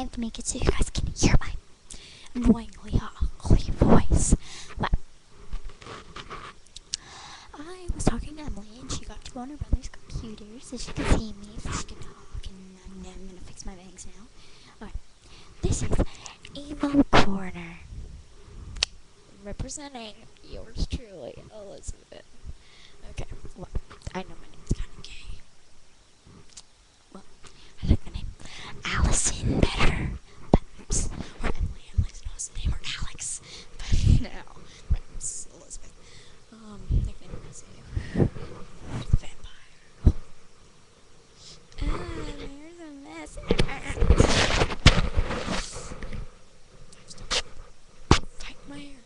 to make it so you guys can hear my annoyingly ugly voice. But I was talking to Emily, and she got to go on her brother's computer so she could see me, so she could talk, and I'm gonna fix my bangs now. Alright, this is Emo Corner, representing yours truly, Elizabeth. Okay, well, I know my name's kind of gay. Well, I like the name Allison better. But, or Emily. Emily's an awesome name, or Alex. But now, my name's Elizabeth. Nickname is the vampire. There's a mess. Tight my hair.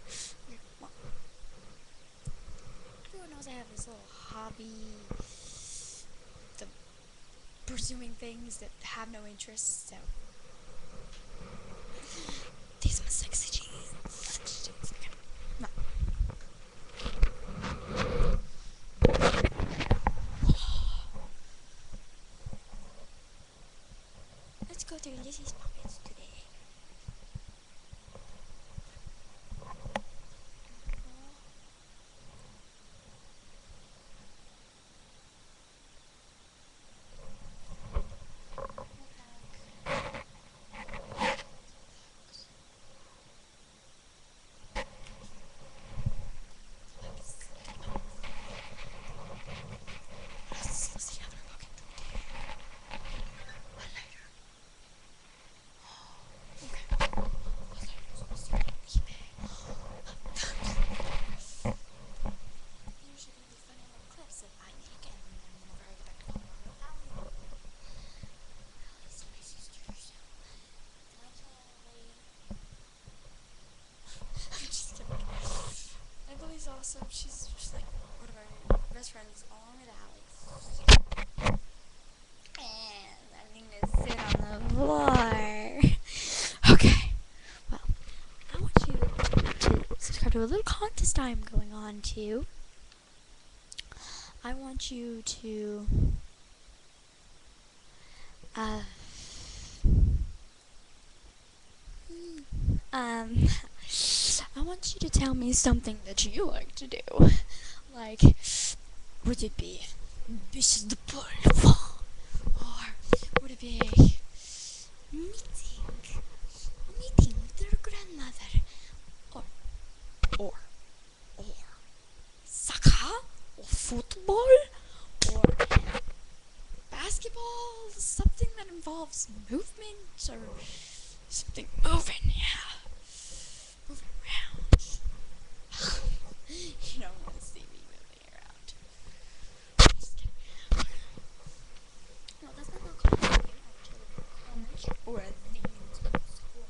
Everyone knows I have this little hobby, the pursuing things that have no interest, so these are my sexy jeans. Okay. No. Let's go through Lizzie's pockets today. Awesome. She's just like one of our best friends, along with Alex. And I'm gonna sit on the floor. Okay. Well, I want you to subscribe to a little contest I'm going on to. I want you to I want you to tell me something that you like to do. Like, would it be Biche de Polvo? Or would it be meeting with your grandmother? Or soccer? Or football? Or basketball? Something that involves movement or something moving, yeah. Moving around. You don't want to see me moving around. Just kidding. No, that's not a comment. Or a theme to school.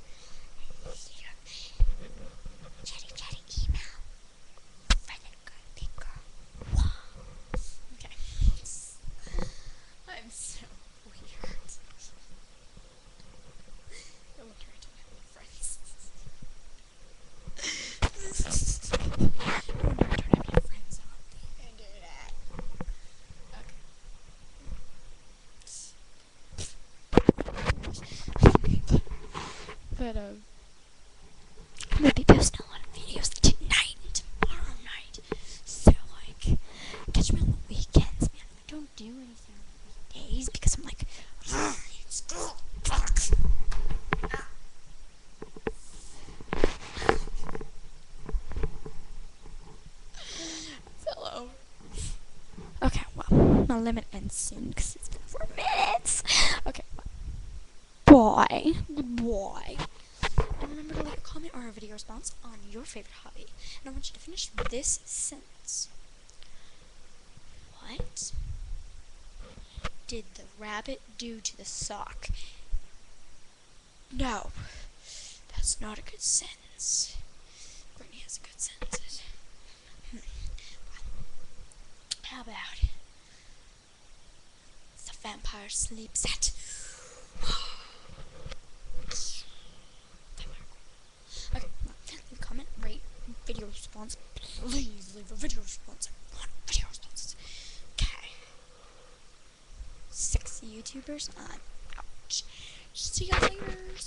Chatty email. Big girl. Okay. I'm so weird. No wonder I don't have any friends. No wonder I don't have any friends. I can't do that. Okay. But, I'm gonna be posting a lot of videos tonight and tomorrow night. So, like, catch me on the weekends, man. I don't do anything on the weekdays because I'm like, school. Hello. Okay, well, my limit ends soon because it's been 4 minutes. Okay, bye. Goodbye. And remember to leave a comment or a video response on your favorite hobby. And I want you to finish this sentence. What did the rabbit do to the sock? No, that's not a good sentence. Brittany has a good sentence. How about the vampire sleeps at? Okay, leave a comment, rate, video response. Please leave a video response. I want video responses. Okay. Sexy YouTubers, I'm out. See you later.